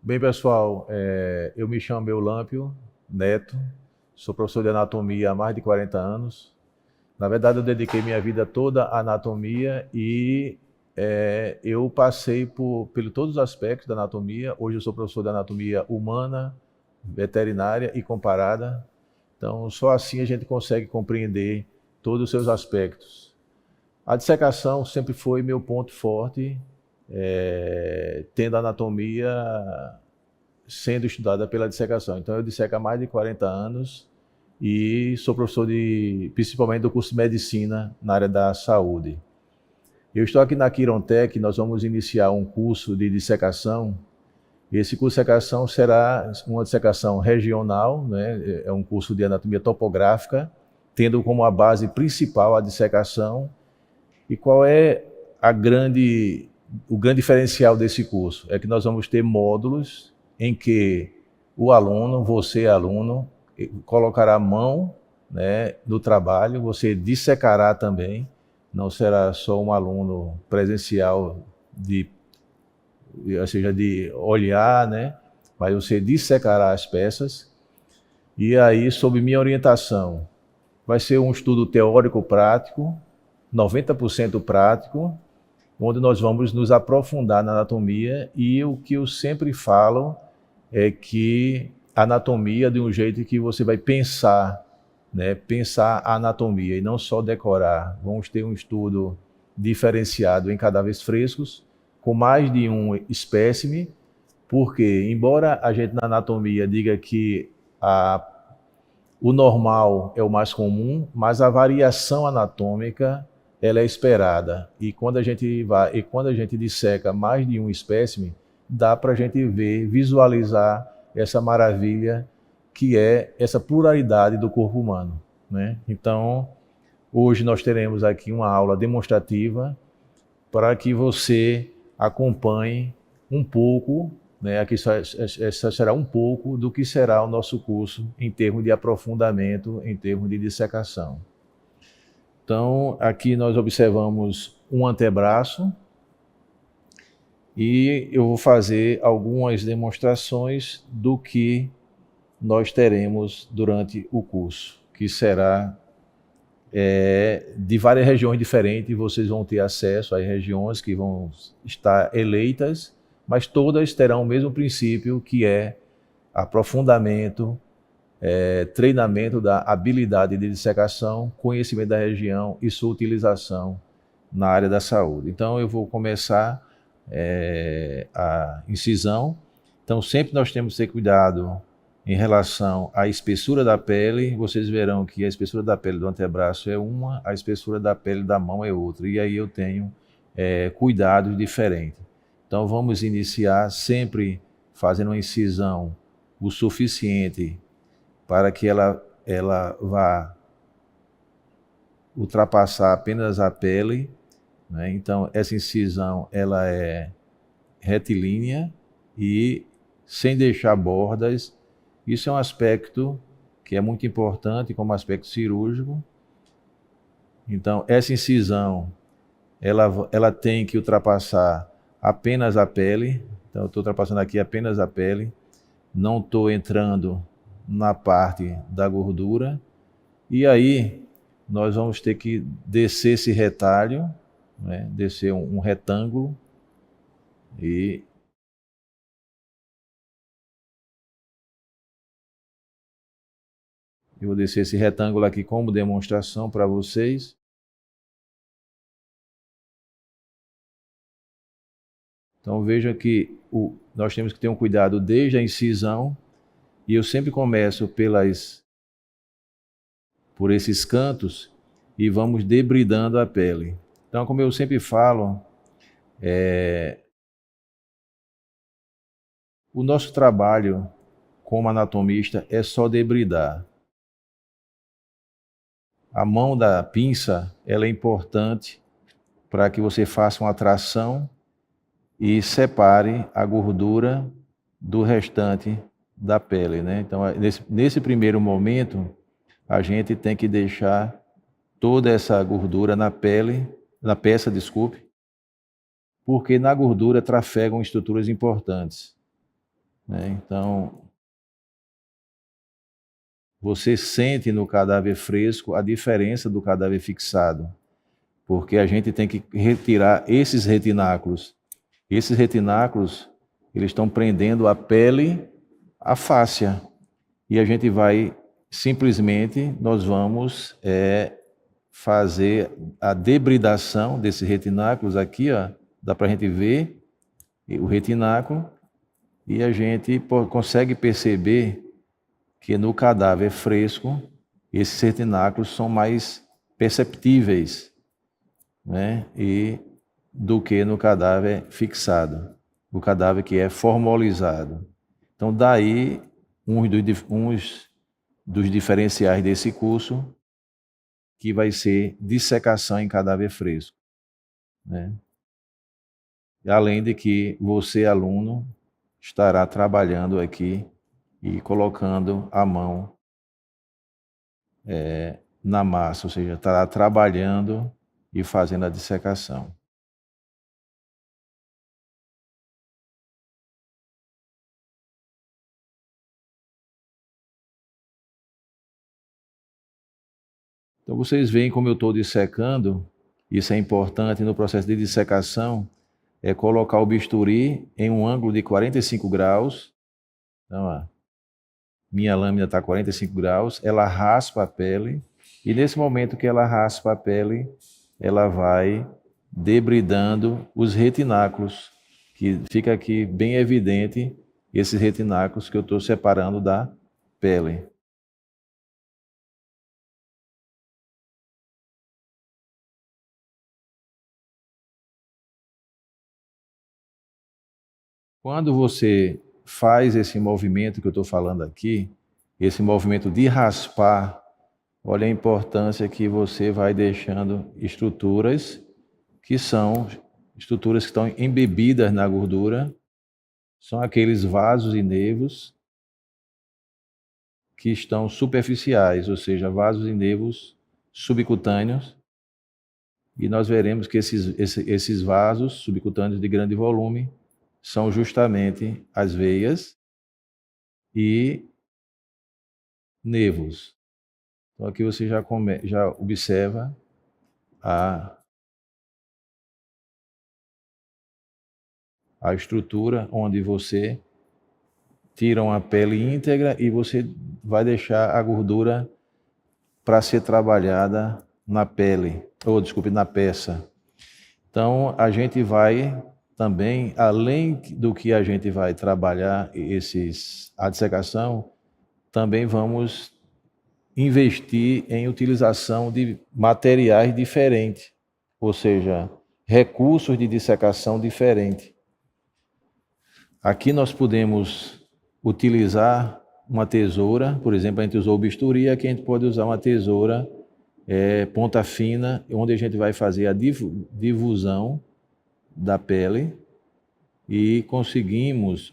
Bem, pessoal, eu me chamo Eulâmpio Neto, sou professor de anatomia há mais de 40 anos. Na verdade, eu dediquei minha vida toda à anatomia e eu passei por todos os aspectos da anatomia. Hoje eu sou professor de anatomia humana, veterinária e comparada. Então, só assim a gente consegue compreender todos os seus aspectos. A dissecação sempre foi meu ponto forte, tendo a anatomia sendo estudada pela dissecação. Então, eu disseco há mais de 40 anos e sou professor principalmente do curso de medicina na área da saúde. Eu estou aqui na Quirontec, nós vamos iniciar um curso de dissecação. Esse curso de dissecação será uma dissecação regional, né? É um curso de anatomia topográfica, tendo como a base principal a dissecação. E qual é o grande diferencial desse curso? É que nós vamos ter módulos em que o aluno, você aluno, colocará a mão, né, no trabalho, você dissecará também, não será só um aluno presencial, ou seja, de olhar, né, mas você dissecará as peças. E aí, sob minha orientação, vai ser um estudo teórico-prático, 90% prático, onde nós vamos nos aprofundar na anatomia, e o que eu sempre falo é que a anatomia de um jeito que você vai pensar, né? Pensar a anatomia e não só decorar. Vamos ter um estudo diferenciado em cadáveres frescos, com mais de um espécime, porque, embora a gente na anatomia diga que o normal é o mais comum, mas a variação anatômica ela é esperada. E quando a gente disseca mais de um espécime, dá para a gente ver, visualizar essa maravilha que é essa pluralidade do corpo humano, né? Então, hoje nós teremos aqui uma aula demonstrativa para que você acompanhe um pouco, né? Aqui essa será um pouco do que será o nosso curso em termos de aprofundamento, em termos de dissecação. Então, aqui nós observamos um antebraço e eu vou fazer algumas demonstrações do que nós teremos durante o curso, que será de várias regiões diferentes. Vocês vão ter acesso às regiões que vão estar eleitas, mas todas terão o mesmo princípio, que é aprofundamento, treinamento da habilidade de dissecação, conhecimento da região e sua utilização na área da saúde. Então eu vou começar a incisão. Então sempre nós temos que ter cuidado em relação à espessura da pele. Vocês verão que a espessura da pele do antebraço é uma, a espessura da pele da mão é outra. E aí eu tenho cuidados diferentes. Então vamos iniciar sempre fazendo uma incisão o suficiente para que ela vá ultrapassar apenas a pele, né? Então essa incisão ela é retilínea e sem deixar bordas. Isso é um aspecto que é muito importante como aspecto cirúrgico. Então, essa incisão, ela tem que ultrapassar apenas a pele. Então, eu estou ultrapassando aqui apenas a pele. Não estou entrando na parte da gordura. E aí, nós vamos ter que descer esse retalho, né? Descer um retângulo e eu vou descer esse retângulo aqui como demonstração para vocês. Então veja que nós temos que ter um cuidado desde a incisão, e eu sempre começo por esses cantos e vamos debridando a pele. Então, como eu sempre falo, o nosso trabalho como anatomista é só debridar. A mão da pinça ela é importante para que você faça uma tração e separe a gordura do restante da pele, né? Então, nesse primeiro momento, a gente tem que deixar toda essa gordura na peça, desculpe, porque na gordura trafegam estruturas importantes. né? Então, você sente no cadáver fresco a diferença do cadáver fixado, porque a gente tem que retirar esses retináculos. Esses retináculos, eles estão prendendo a pele à fáscia. E a gente vai, simplesmente, nós vamos fazer a debridação desses retináculos aqui, ó, dá para a gente ver o retináculo, e a gente consegue perceber que no cadáver fresco, esses retináculos são mais perceptíveis, né? Do que no cadáver fixado, o cadáver que é formalizado. Então, daí, uns dos diferenciais desse curso, que vai ser dissecação em cadáver fresco, né? Além de que você, aluno, estará trabalhando aqui e colocando a mão na massa, ou seja, estará trabalhando e fazendo a dissecação. Então vocês veem como eu estou dissecando, isso é importante no processo de dissecação, é colocar o bisturi em um ângulo de 45 graus. Então, ó, minha lâmina está a 45 graus, ela raspa a pele, e nesse momento que ela raspa a pele, ela vai debridando os retináculos, que fica aqui bem evidente esses retináculos que eu estou separando da pele. Quando você faz esse movimento que eu estou falando aqui, esse movimento de raspar, olha a importância que você vai deixando estruturas que são estruturas que estão embebidas na gordura, são aqueles vasos e nervos que estão superficiais, ou seja, vasos e nervos subcutâneos, e nós veremos que esses vasos subcutâneos de grande volume são justamente as veias e nervos. Então aqui você já observa a estrutura onde você tira uma pele íntegra e você vai deixar a gordura para ser trabalhada na pele, ou desculpe, na peça. Então a gente vai também, além do que a gente vai trabalhar a dissecação, também vamos investir em utilização de materiais diferentes, ou seja, recursos de dissecação diferentes. Aqui nós podemos utilizar uma tesoura, por exemplo, a gente usou o bisturi, aqui a gente pode usar uma tesoura ponta fina, onde a gente vai fazer a difusão da pele e conseguimos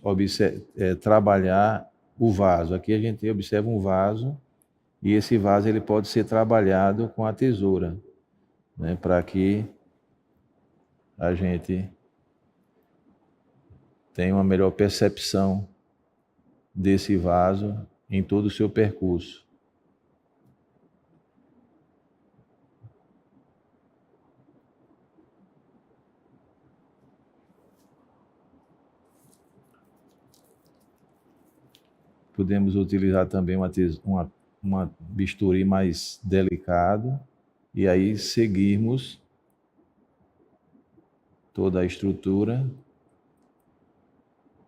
trabalhar o vaso. Aqui a gente observa um vaso e esse vaso ele pode ser trabalhado com a tesoura, né, para que a gente tenha uma melhor percepção desse vaso em todo o seu percurso. Podemos utilizar também uma bisturi mais delicado e aí seguirmos toda a estrutura.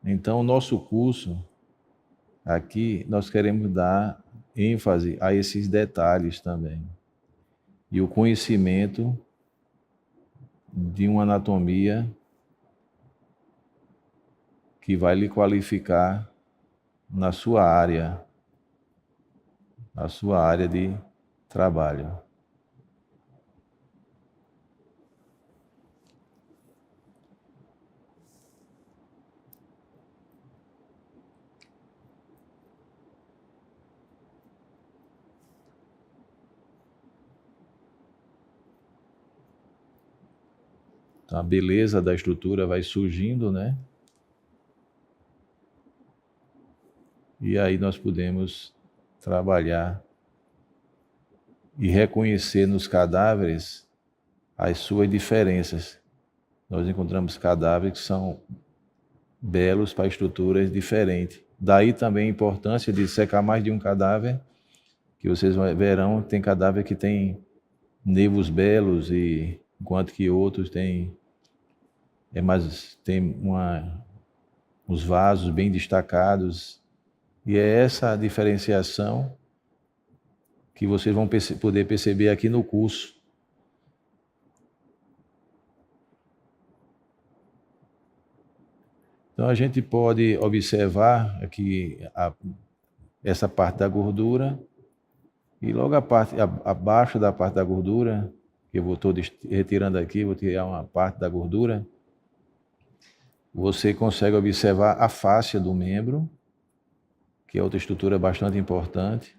Então, o nosso curso aqui, nós queremos dar ênfase a esses detalhes também. E o conhecimento de uma anatomia que vai lhe qualificar na sua área de trabalho. Então, a beleza da estrutura vai surgindo, né? E aí nós podemos trabalhar e reconhecer nos cadáveres as suas diferenças. Nós encontramos cadáveres que são belos para estruturas diferentes. Daí também a importância de secar mais de um cadáver, que vocês verão, tem cadáver que tem nervos belos, e enquanto que outros tem uns vasos bem destacados. E é essa diferenciação que vocês vão poder perceber aqui no curso. Então a gente pode observar aqui essa parte da gordura, e logo abaixo da parte da gordura, que eu estou retirando aqui, vou tirar uma parte da gordura, você consegue observar a fáscia do membro, que é outra estrutura bastante importante.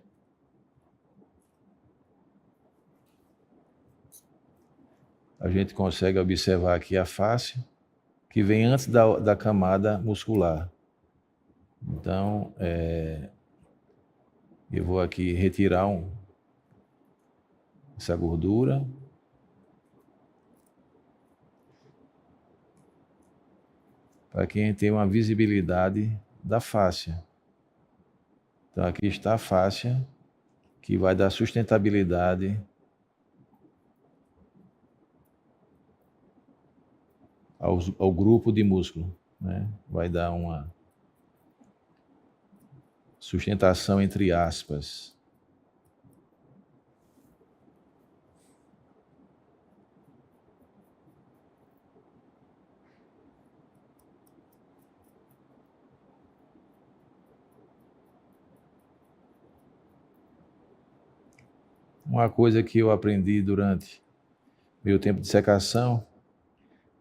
A gente consegue observar aqui a fáscia, que vem antes da camada muscular. Então, eu vou aqui retirar essa gordura. Para que a gente tenha uma visibilidade da fáscia. Então aqui está a fáscia, que vai dar sustentabilidade ao grupo de músculo, né? Vai dar uma sustentação entre aspas. Uma coisa que eu aprendi durante meu tempo de secação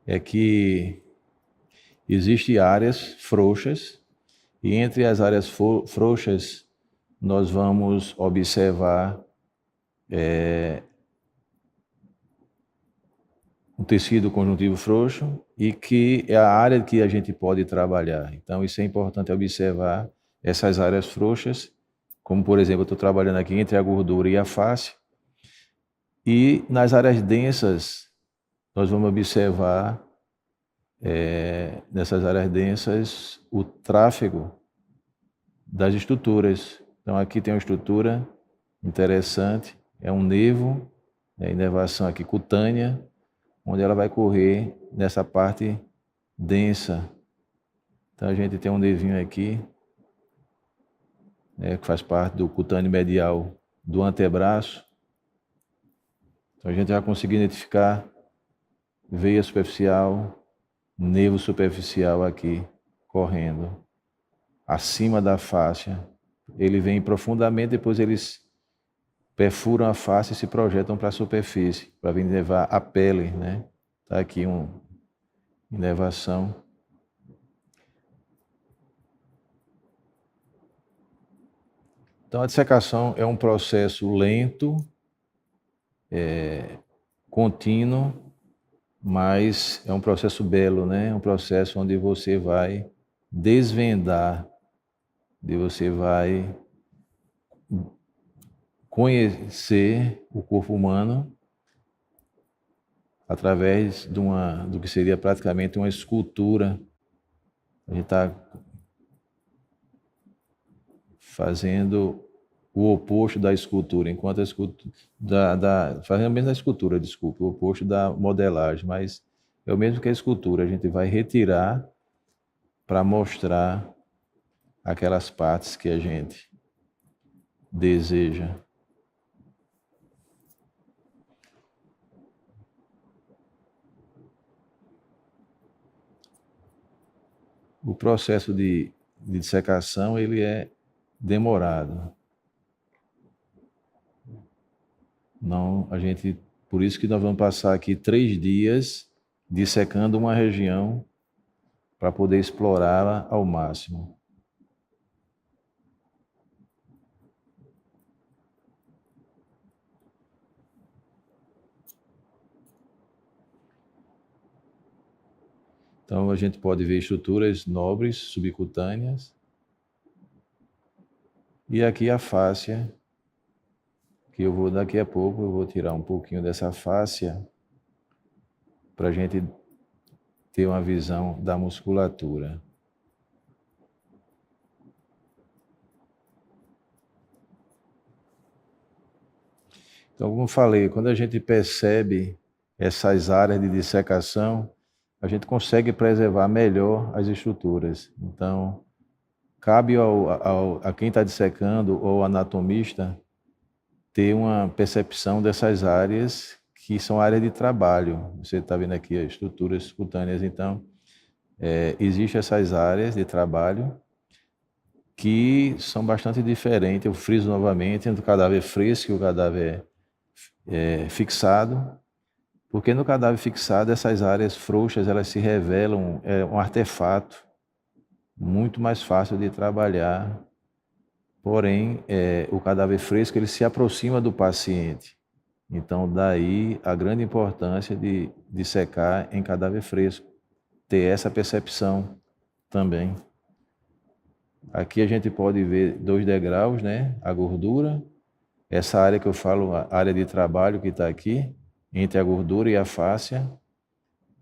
é que existem áreas frouxas, e entre as áreas frouxas nós vamos observar um tecido conjuntivo frouxo, e que é a área que a gente pode trabalhar. Então isso é importante observar essas áreas frouxas, como por exemplo, eu estou trabalhando aqui entre a gordura e a face, e nas áreas densas nós vamos observar nessas áreas densas o tráfego das estruturas. Então aqui tem uma estrutura interessante, é um nervo, inervação aqui cutânea, onde ela vai correr nessa parte densa. Então a gente tem um nervinho aqui, que faz parte do cutâneo medial do antebraço. Então a gente vai conseguir identificar veia superficial, nervo superficial aqui correndo acima da faixa. Ele vem profundamente, depois eles perfuram a face e se projetam para a superfície, para vir levar a pele, né? Está aqui uma inervação. Então a dissecação é um processo lento, contínuo, mas é um processo belo, né? É um processo onde você vai desvendar, onde você vai conhecer o corpo humano através do que seria praticamente uma escultura. A gente está fazendo o oposto da escultura, enquanto a escultura fazendo a mesma escultura, desculpe, o oposto da modelagem, mas é o mesmo que a escultura. A gente vai retirar para mostrar aquelas partes que a gente deseja. O processo de dissecação, ele é demorado. Não, por isso que nós vamos passar aqui 3 dias dissecando uma região para poder explorá-la ao máximo. Então a gente pode ver estruturas nobres, subcutâneas, E aqui a fáscia, que eu vou daqui a pouco, eu vou tirar um pouquinho dessa fáscia para a gente ter uma visão da musculatura. Então, como eu falei, quando a gente percebe essas áreas de dissecação, a gente consegue preservar melhor as estruturas. Então, cabe a quem está dissecando ou ao anatomista ter uma percepção dessas áreas que são áreas de trabalho. Você está vendo aqui as estruturas cutâneas, então, existem essas áreas de trabalho que são bastante diferentes. Eu friso novamente entre o cadáver fresco e o cadáver fixado, porque no cadáver fixado essas áreas frouxas elas se revelam um artefato muito mais fácil de trabalhar. Porém, o cadáver fresco ele se aproxima do paciente. Então, daí a grande importância de dissecar em cadáver fresco, ter essa percepção também. Aqui a gente pode ver 2 degraus, né? A gordura, essa área que eu falo, a área de trabalho que está aqui, entre a gordura e a fáscia,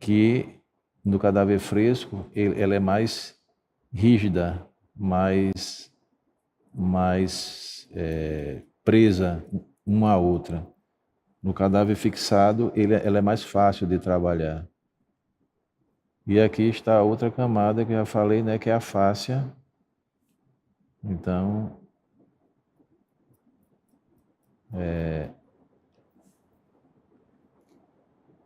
que no cadáver fresco ela é mais rígida, mais presa uma à outra. No cadáver fixado, ela é mais fácil de trabalhar. E aqui está a outra camada que eu já falei, né, que é a fáscia. Então,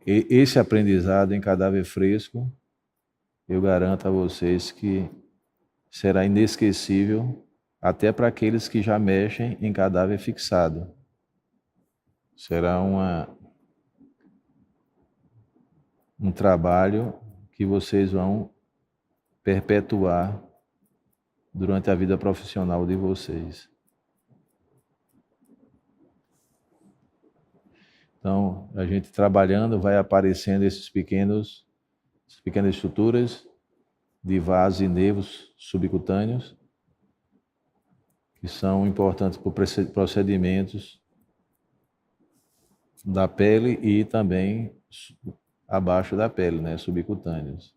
esse aprendizado em cadáver fresco, eu garanto a vocês que será inesquecível até para aqueles que já mexem em cadáver fixado. Será um trabalho que vocês vão perpetuar durante a vida profissional de vocês. Então, a gente trabalhando, vai aparecendo essas pequenas estruturas de vasos e nervos subcutâneos, que são importantes para procedimentos da pele e também abaixo da pele, né, subcutâneos.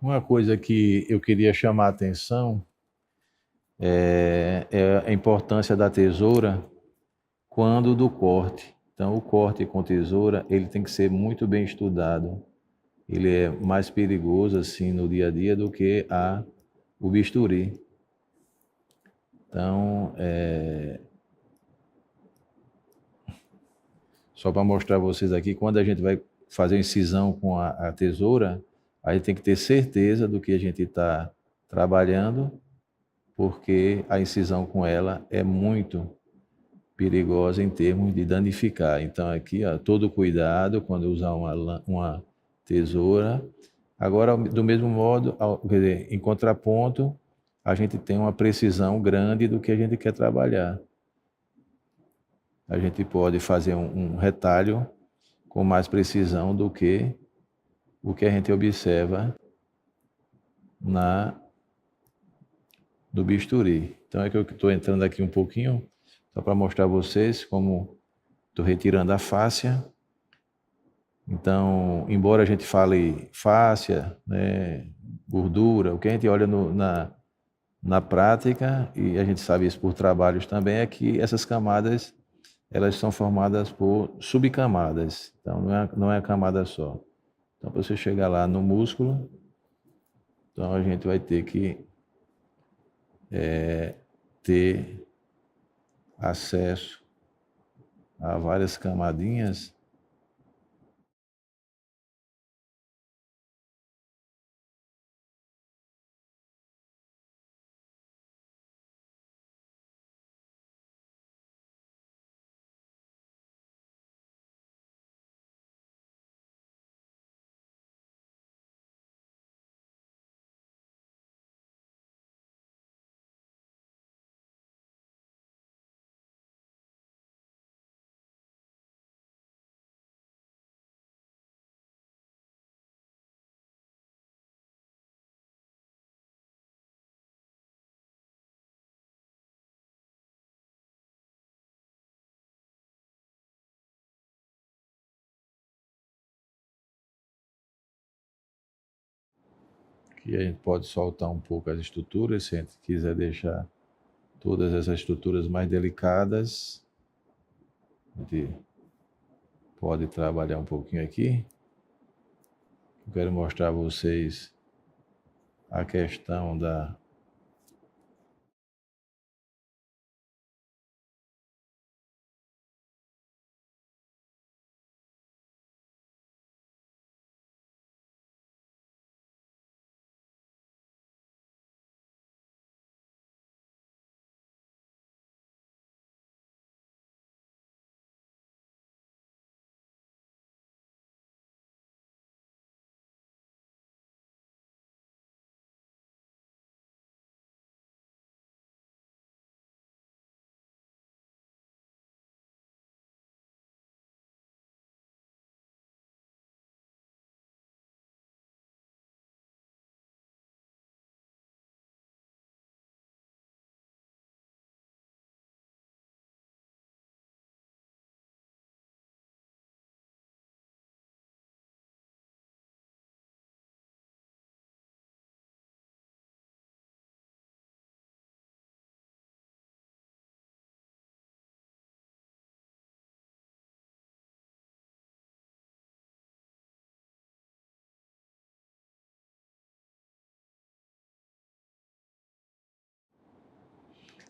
Uma coisa que eu queria chamar a atenção é a importância da tesoura quando do corte. Então, o corte com tesoura, ele tem que ser muito bem estudado. Ele é mais perigoso assim no dia a dia do que o bisturi. Então, só para mostrar a vocês aqui, quando a gente vai fazer incisão com a tesoura, a gente tem que ter certeza do que a gente está trabalhando, porque a incisão com ela é muito perigosa em termos de danificar. Então aqui, ó, todo cuidado quando usar uma tesoura. Agora, do mesmo modo, quer dizer, em contraponto, a gente tem uma precisão grande do que a gente quer trabalhar. A gente pode fazer um retalho com mais precisão do que o que a gente observa no bisturi. Então é que eu estou entrando aqui um pouquinho, só para mostrar a vocês como estou retirando a fáscia. Então, embora a gente fale fáscia, né, gordura, o que a gente olha na prática, e a gente sabe isso por trabalhos também, é que essas camadas elas são formadas por subcamadas. Então, não é a camada só. Então, para você chegar lá no músculo, então a gente vai ter que ter acesso a várias camadinhas Aqui a gente pode soltar um pouco as estruturas, se a gente quiser deixar todas essas estruturas mais delicadas, a gente pode trabalhar um pouquinho aqui. Eu quero mostrar a vocês a questão da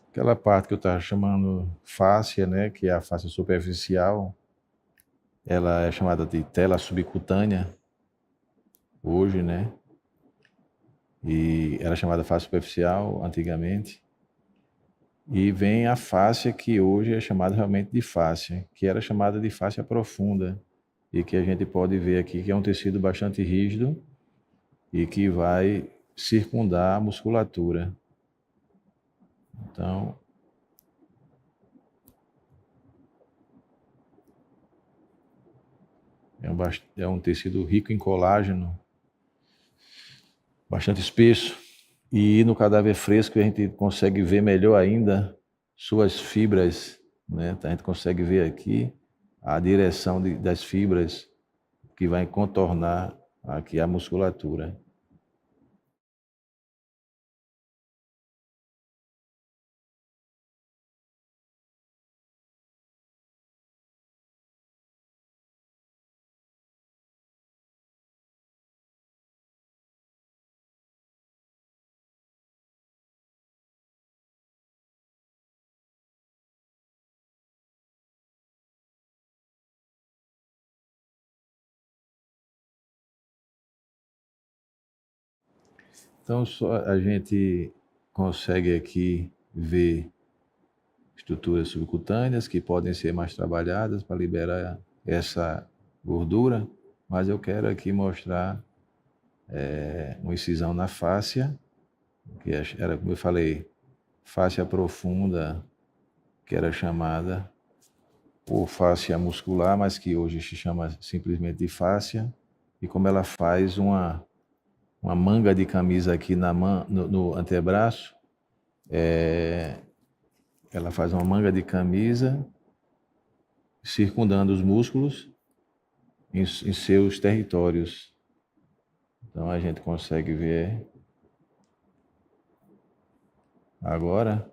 aquela parte que eu estava chamando fáscia, né, que é a face superficial, ela é chamada de tela subcutânea hoje, né? E era chamada face superficial antigamente. E vem a fáscia que hoje é chamada realmente de fáscia, que era chamada de fáscia profunda, e que a gente pode ver aqui que é um tecido bastante rígido e que vai circundar a musculatura. Então, é um tecido rico em colágeno, bastante espesso. E no cadáver fresco a gente consegue ver melhor ainda suas fibras, né? A gente consegue ver aqui a direção das fibras que vai contornar aqui a musculatura. Então a gente consegue aqui ver estruturas subcutâneas que podem ser mais trabalhadas para liberar essa gordura, mas eu quero aqui mostrar uma incisão na fáscia, que era, como eu falei, fáscia profunda, que era chamada por fáscia muscular, mas que hoje se chama simplesmente de fáscia, e como ela faz uma manga de camisa aqui no antebraço, ela faz uma manga de camisa circundando os músculos em seus territórios. Então a gente consegue ver agora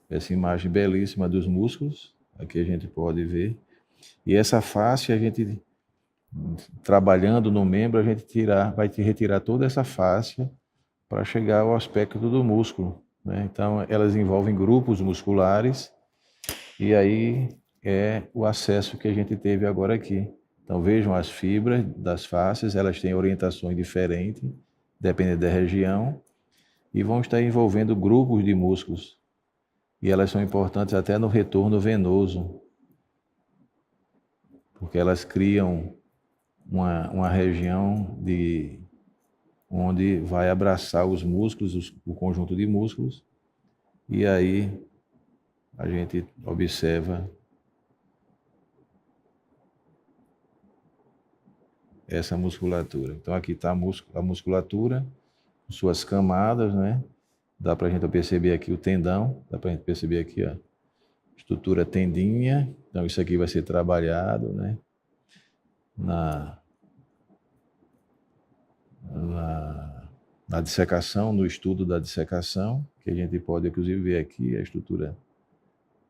essa imagem belíssima dos músculos. Aqui a gente pode ver. E essa face, a gente trabalhando no membro, a gente vai retirar toda essa face para chegar ao aspecto do músculo, né? Então elas envolvem grupos musculares e aí é o acesso que a gente teve agora aqui. Então vejam as fibras das faces, elas têm orientações diferentes, dependendo da região, e vão estar envolvendo grupos de músculos. E elas são importantes até no retorno venoso, porque elas criam uma região onde vai abraçar os músculos, o conjunto de músculos, e aí a gente observa essa musculatura. Então aqui está a musculatura, suas camadas, né? Dá para a gente perceber aqui o tendão, dá para a gente perceber aqui a estrutura tendinha. Então isso aqui vai ser trabalhado, né? Na na dissecação, no estudo da dissecação, que a gente pode inclusive ver aqui a estrutura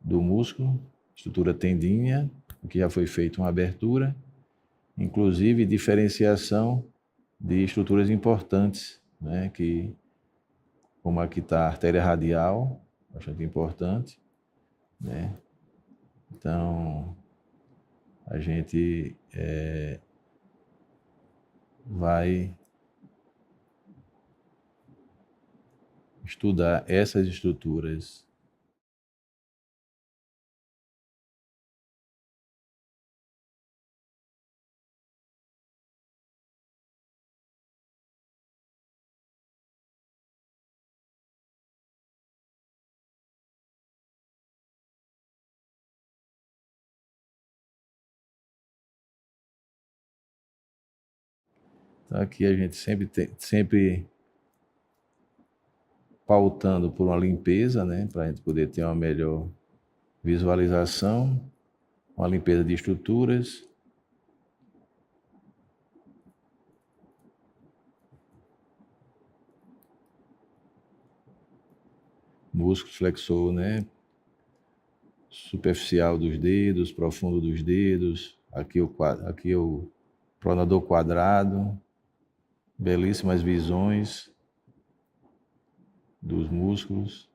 do músculo, estrutura tendínea, que já foi feita uma abertura, inclusive diferenciação de estruturas importantes, né, que, como aqui está a artéria radial, bastante importante, né? Então, a gente vai estudar essas estruturas. Então, aqui a gente sempre pautando por uma limpeza, né, para a gente poder ter uma melhor visualização, uma limpeza de estruturas. Músculo flexor, né, superficial dos dedos, profundo dos dedos, aqui o pronador quadrado, belíssimas visões dos músculos.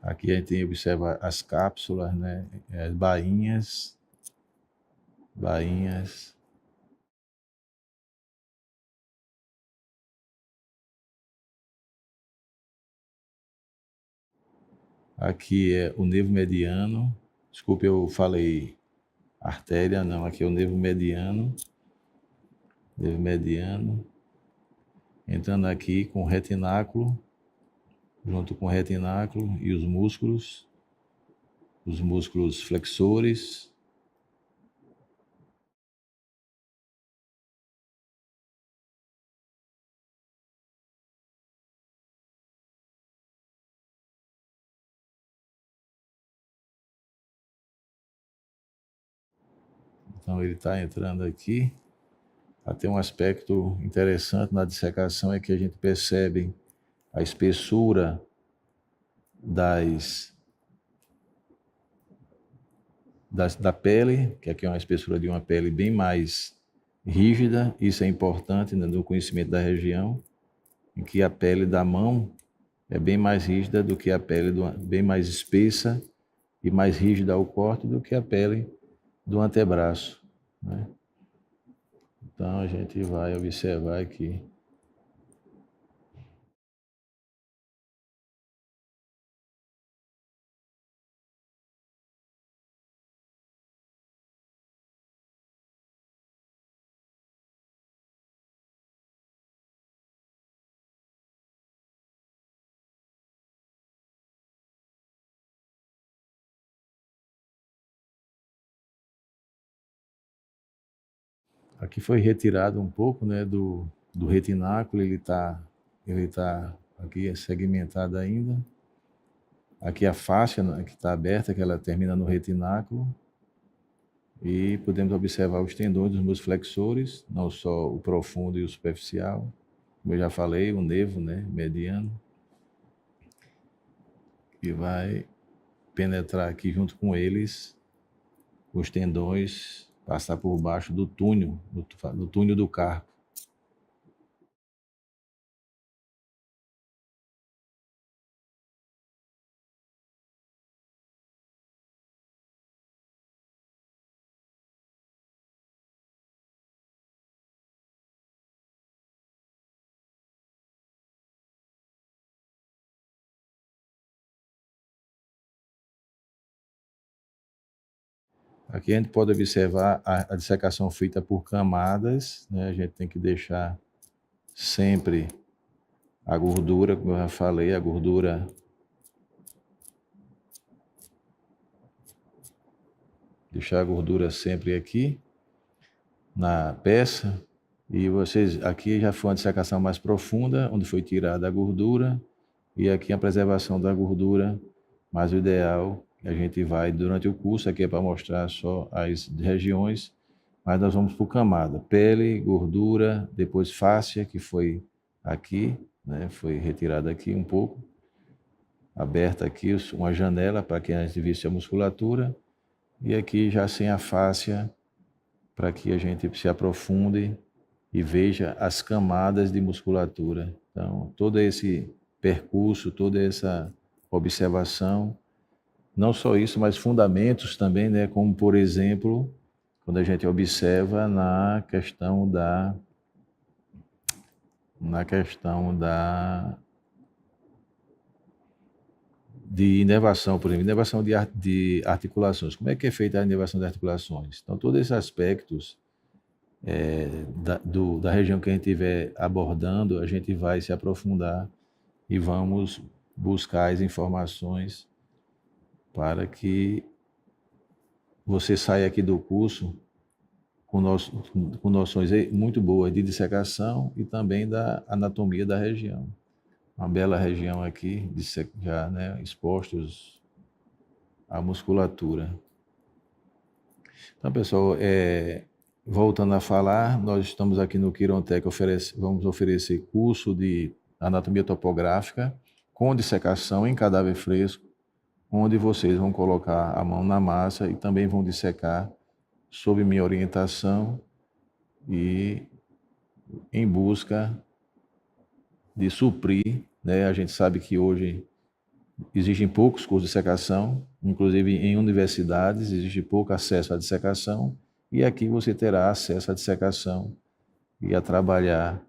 Aqui a gente observa as cápsulas, né, as bainhas. Aqui é o nervo mediano. Desculpe, eu falei artéria, não, aqui é o nervo mediano, entrando aqui com o retináculo, junto com o retináculo e os músculos flexores. Então ele está entrando aqui. Até um aspecto interessante na dissecação é que a gente percebe a espessura da pele, que aqui é uma espessura de uma pele bem mais rígida. Isso é importante, né, no conhecimento da região, em que a pele da mão é bem mais rígida do que a pele, bem mais espessa e mais rígida ao corte do que a pele do antebraço, né? Então a gente vai observar aqui. Aqui foi retirado um pouco, né, do retináculo, ele tá aqui segmentado ainda. Aqui a faixa, né, que está aberta, que ela termina no retináculo. E podemos observar os tendões dos meus flexores, não só o profundo e o superficial. Como eu já falei, o nervo, né, mediano, que vai penetrar aqui junto com eles, os tendões, passar por baixo do túnel, do túnel do carpo. Aqui a gente pode observar a dissecação feita por camadas, né? A gente tem que deixar sempre a gordura, como eu já falei, a gordura deixar a gordura sempre aqui na peça. E vocês, aqui já foi uma dissecação mais profunda, onde foi tirada a gordura, e aqui a preservação da gordura, mas o ideal a gente vai durante o curso, aqui é para mostrar só as regiões, mas nós vamos por camada, pele, gordura, depois fáscia, que foi aqui, né, foi retirada aqui um pouco, aberta aqui uma janela para que a gente visse a musculatura, e aqui já sem a fáscia, para que a gente se aprofunde e veja as camadas de musculatura. Então, todo esse percurso, toda essa observação, não só isso, mas fundamentos também, né, como por exemplo, quando a gente observa de inervação, por exemplo, inervação de articulações. Como é que é feita a inervação de articulações? Então, todos esses aspectos da região que a gente estiver abordando, a gente vai se aprofundar e vamos buscar as informações para que você saia aqui do curso com noções muito boas de dissecação e também da anatomia da região. Uma bela região aqui, já, né, expostos à musculatura. Então, pessoal, voltando a falar, nós estamos aqui no Quirontec, vamos oferecer curso de anatomia topográfica com dissecação em cadáver fresco, onde vocês vão colocar a mão na massa e também vão dissecar sob minha orientação e em busca de suprir, né? A gente sabe que hoje existem poucos cursos de dissecação, inclusive em universidades existe pouco acesso à dissecação, e aqui você terá acesso à dissecação e a trabalhar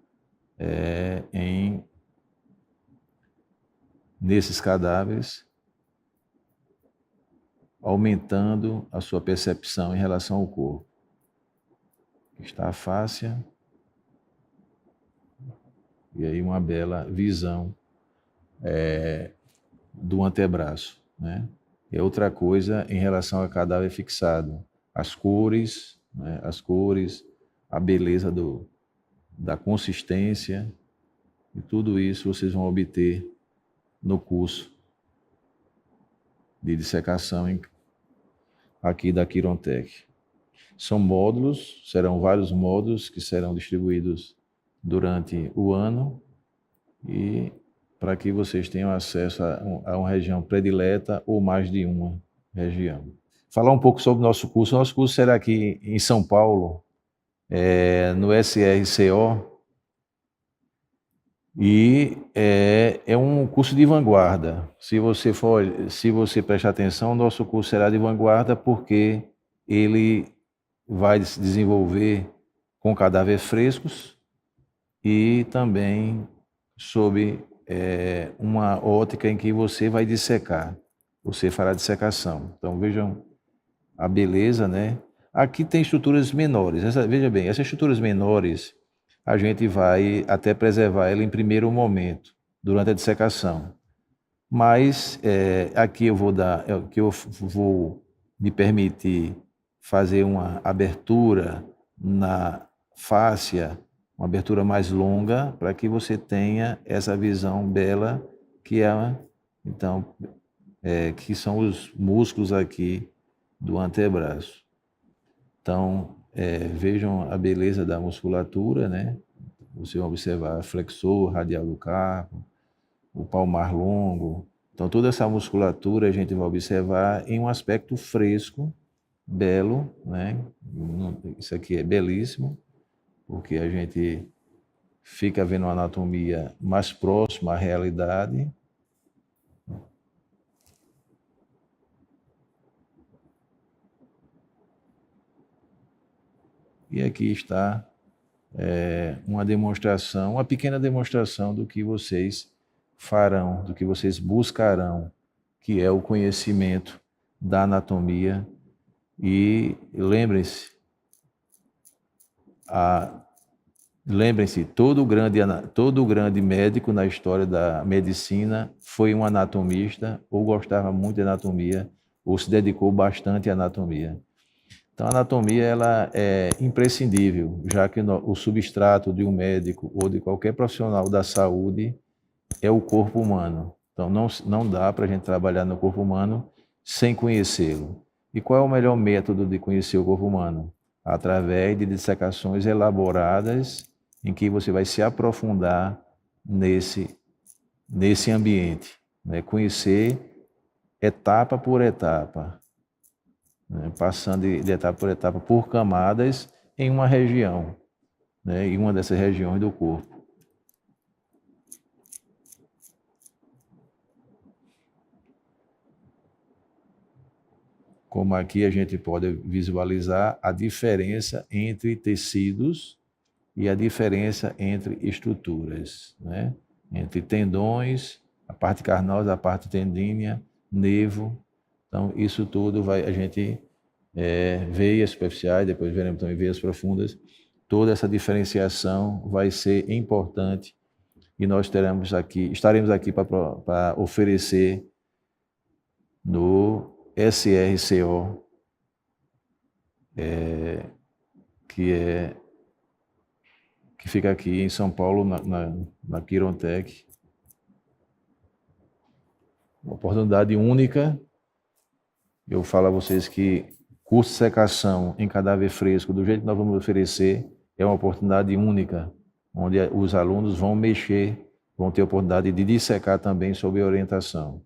nesses cadáveres, aumentando a sua percepção em relação ao corpo. Está a fáscia, e aí uma bela visão do antebraço, né? E outra coisa em relação ao cadáver fixado, as cores, né? As cores, a beleza da consistência, e tudo isso vocês vão obter no curso de dissecação aqui da Quirontec. São módulos, serão vários módulos que serão distribuídos durante o ano e para que vocês tenham acesso a uma região predileta ou mais de uma região. Falar um pouco sobre o nosso curso. Nosso curso será aqui em São Paulo, no SRCO, e é um curso de vanguarda. Se você prestar atenção, o nosso curso será de vanguarda porque ele vai se desenvolver com cadáveres frescos e também sob uma ótica em que você vai dissecar, você fará dissecação. Então vejam a beleza, né? Aqui tem estruturas menores, veja bem, essas estruturas menores a gente vai até preservar ela em primeiro momento, durante a dissecação. Mas aqui eu vou me permitir fazer uma abertura fáscia, uma abertura mais longa, para que você tenha essa visão bela que é, então, que são os músculos aqui do antebraço. Então, vejam a beleza da musculatura, né? Você vai observar flexor radial do carpo, o palmar longo. Então, toda essa musculatura a gente vai observar em um aspecto fresco, belo, né? Isso aqui é belíssimo, porque a gente fica vendo uma anatomia mais próxima à realidade. E aqui está uma demonstração, uma pequena demonstração do que vocês farão, do que vocês buscarão, que é o conhecimento da anatomia. E lembrem-se, todo grande médico na história da medicina foi um anatomista, ou gostava muito de anatomia, ou se dedicou bastante à anatomia. Então, a anatomia ela é imprescindível, já que o substrato de um médico ou de qualquer profissional da saúde é o corpo humano. Então, não dá para a gente trabalhar no corpo humano sem conhecê-lo. E qual é o melhor método de conhecer o corpo humano? Através de dissecações elaboradas em que você vai se aprofundar nesse ambiente, né? Conhecer etapa por etapa, né? Passando de etapa por etapa, por camadas, em uma região, né? Em uma dessas regiões do corpo. Como aqui a gente pode visualizar a diferença entre tecidos e a diferença entre estruturas, né? Entre tendões, a parte carnosa, a parte tendínea, nervo. Então, isso tudo a gente veias superficiais, depois veremos também veias profundas. Toda essa diferenciação vai ser importante e nós estaremos aqui para oferecer no SRCO, que que fica aqui em São Paulo, na Quirontech. Uma oportunidade única. Eu falo a vocês que curso de secação em cadáver fresco, do jeito que nós vamos oferecer, é uma oportunidade única, onde os alunos vão mexer, vão ter a oportunidade de dissecar também sob orientação.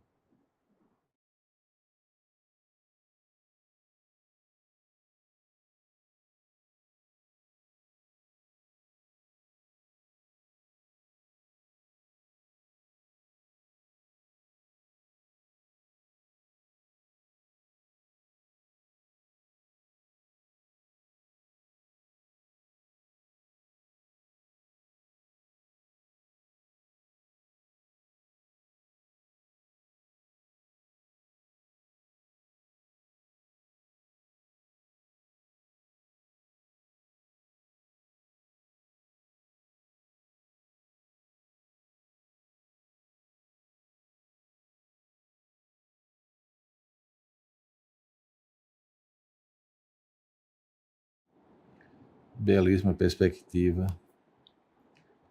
Belíssima perspectiva,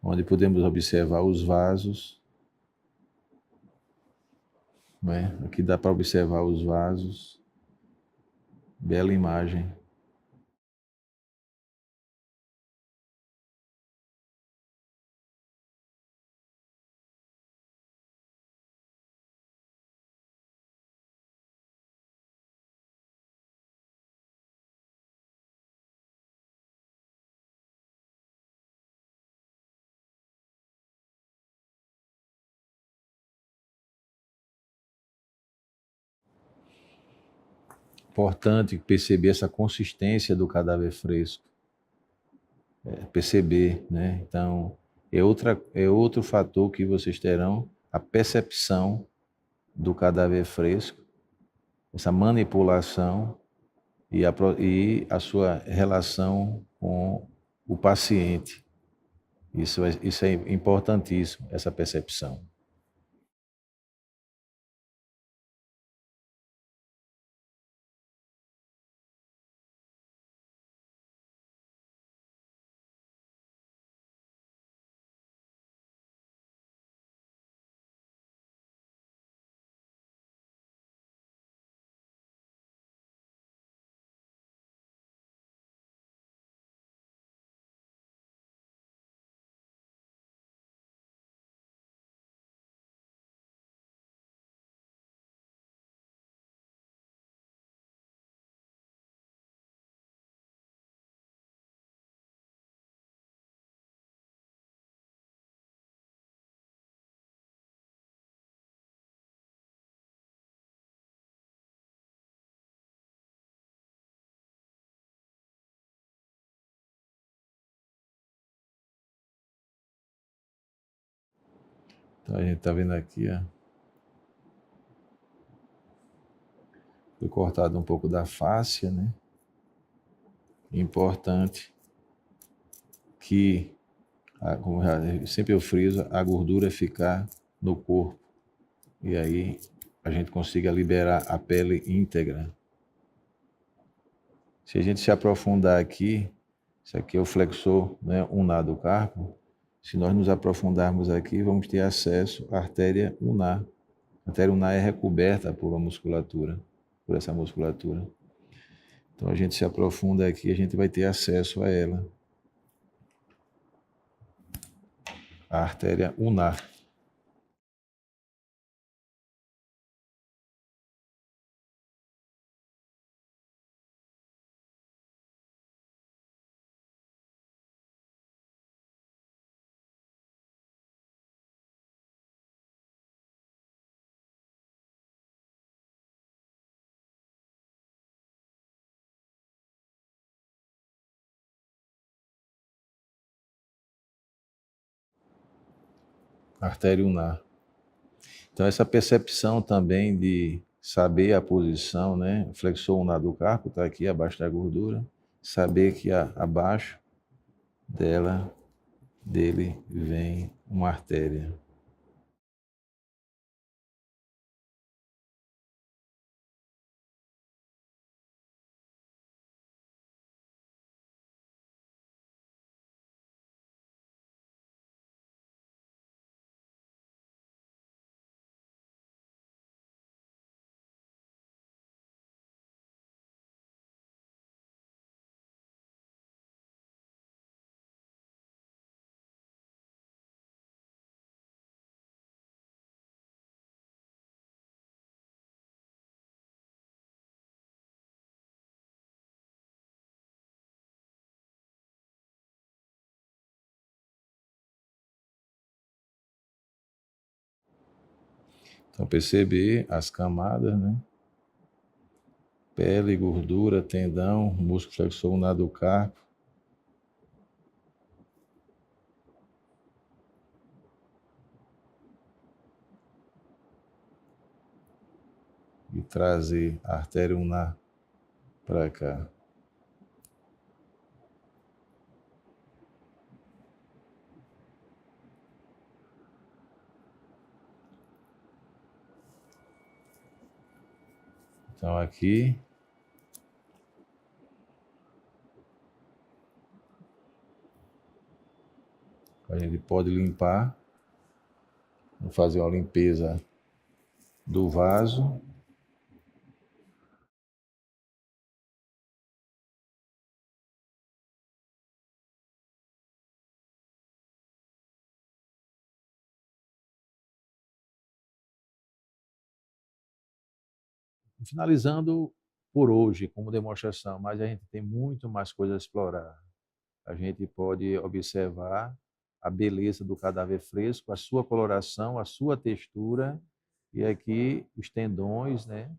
onde podemos observar os vasos, né? Aqui dá para observar os vasos, bela imagem. Importante perceber essa consistência do cadáver fresco, perceber, né? Então, é outro fator que vocês terão, a percepção do cadáver fresco, essa manipulação e a sua relação com o paciente. Isso é importantíssimo, essa percepção. Então a gente está vendo aqui, ó, foi cortado um pouco da fáscia, né? Importante que, como sempre eu friso, a gordura ficar no corpo. E aí a gente consiga liberar a pele íntegra. Se a gente se aprofundar aqui, isso aqui é o flexor, né, ulnar do carpo. Se nós nos aprofundarmos aqui, vamos ter acesso à artéria ulnar. A artéria ulnar é recoberta por uma musculatura, por essa musculatura. Então a gente se aprofunda aqui, a gente vai ter acesso a ela. A artéria ulnar. Artéria ulnar. Então essa percepção também de saber a posição, né? O flexor ulnar do carpo está aqui abaixo da gordura. Saber que abaixo dele vem uma artéria. Então perceber as camadas, né? Pele, gordura, tendão, músculo flexor ulnar do carpo. E trazer a artéria ulnar para cá. Então aqui a gente pode limpar, vamos fazer uma limpeza do vaso. Finalizando por hoje como demonstração, mas a gente tem muito mais coisas a explorar. A gente pode observar a beleza do cadáver fresco, a sua coloração, a sua textura, e aqui os tendões, né?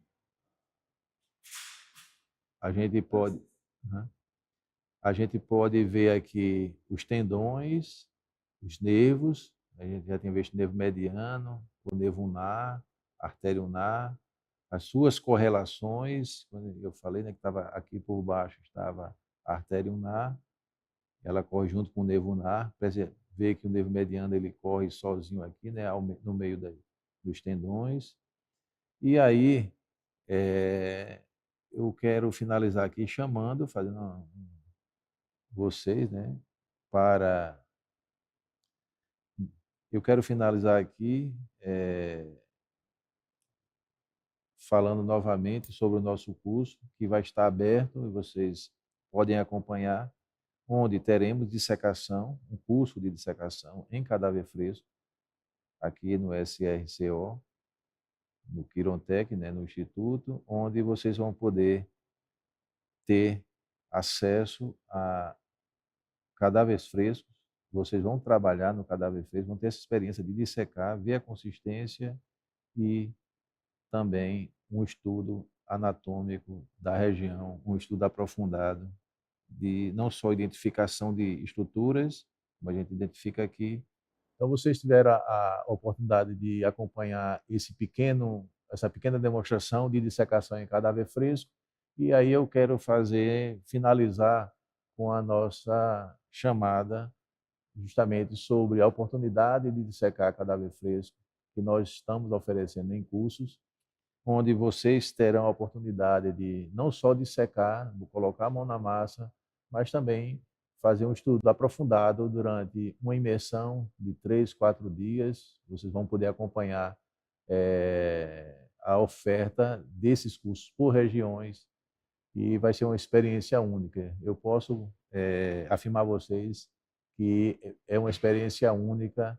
A gente pode, né? A gente pode ver aqui os tendões, os nervos, a gente já tem visto o nervo mediano, o nervo ulnar, a artéria ulnar, as suas correlações, quando eu falei, né, que estava aqui por baixo, estava a artéria ulnar, ela corre junto com o nervo ulnar, vê que o nervo mediano ele corre sozinho aqui, né, no meio dos tendões. E aí, eu quero finalizar aqui chamando, fazendo vocês, né, para... Eu quero finalizar aqui falando novamente sobre o nosso curso, que vai estar aberto e vocês podem acompanhar, onde teremos dissecação, um curso de dissecação em cadáver fresco, aqui no SRCO, no Quirontec, né, no Instituto, onde vocês vão poder ter acesso a cadáveres frescos, vocês vão trabalhar no cadáver fresco, vão ter essa experiência de dissecar, ver a consistência e também um estudo anatômico da região, um estudo aprofundado de não só identificação de estruturas, como a gente identifica aqui, Então, vocês tiveram a oportunidade de acompanhar essa pequena demonstração de dissecação em cadáver fresco, e aí eu quero finalizar com a nossa chamada justamente sobre a oportunidade de dissecar cadáver fresco que nós estamos oferecendo em cursos, onde vocês terão a oportunidade de não só dissecar, de colocar a mão na massa, mas também fazer um estudo aprofundado durante uma imersão de 3, 4 dias. Vocês vão poder acompanhar a oferta desses cursos por regiões e vai ser uma experiência única. Eu posso afirmar a vocês que é uma experiência única,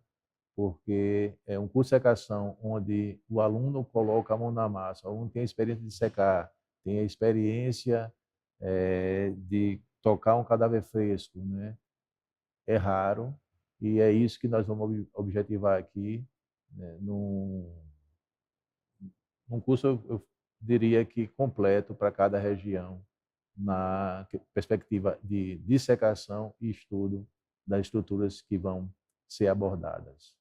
porque é um curso de secação onde o aluno coloca a mão na massa, o aluno tem a experiência de secar, tem a experiência de tocar um cadáver fresco, né? É raro, e é isso que nós vamos objetivar aqui, né? Num curso, eu diria que completo para cada região, na perspectiva de dissecação e estudo das estruturas que vão ser abordadas.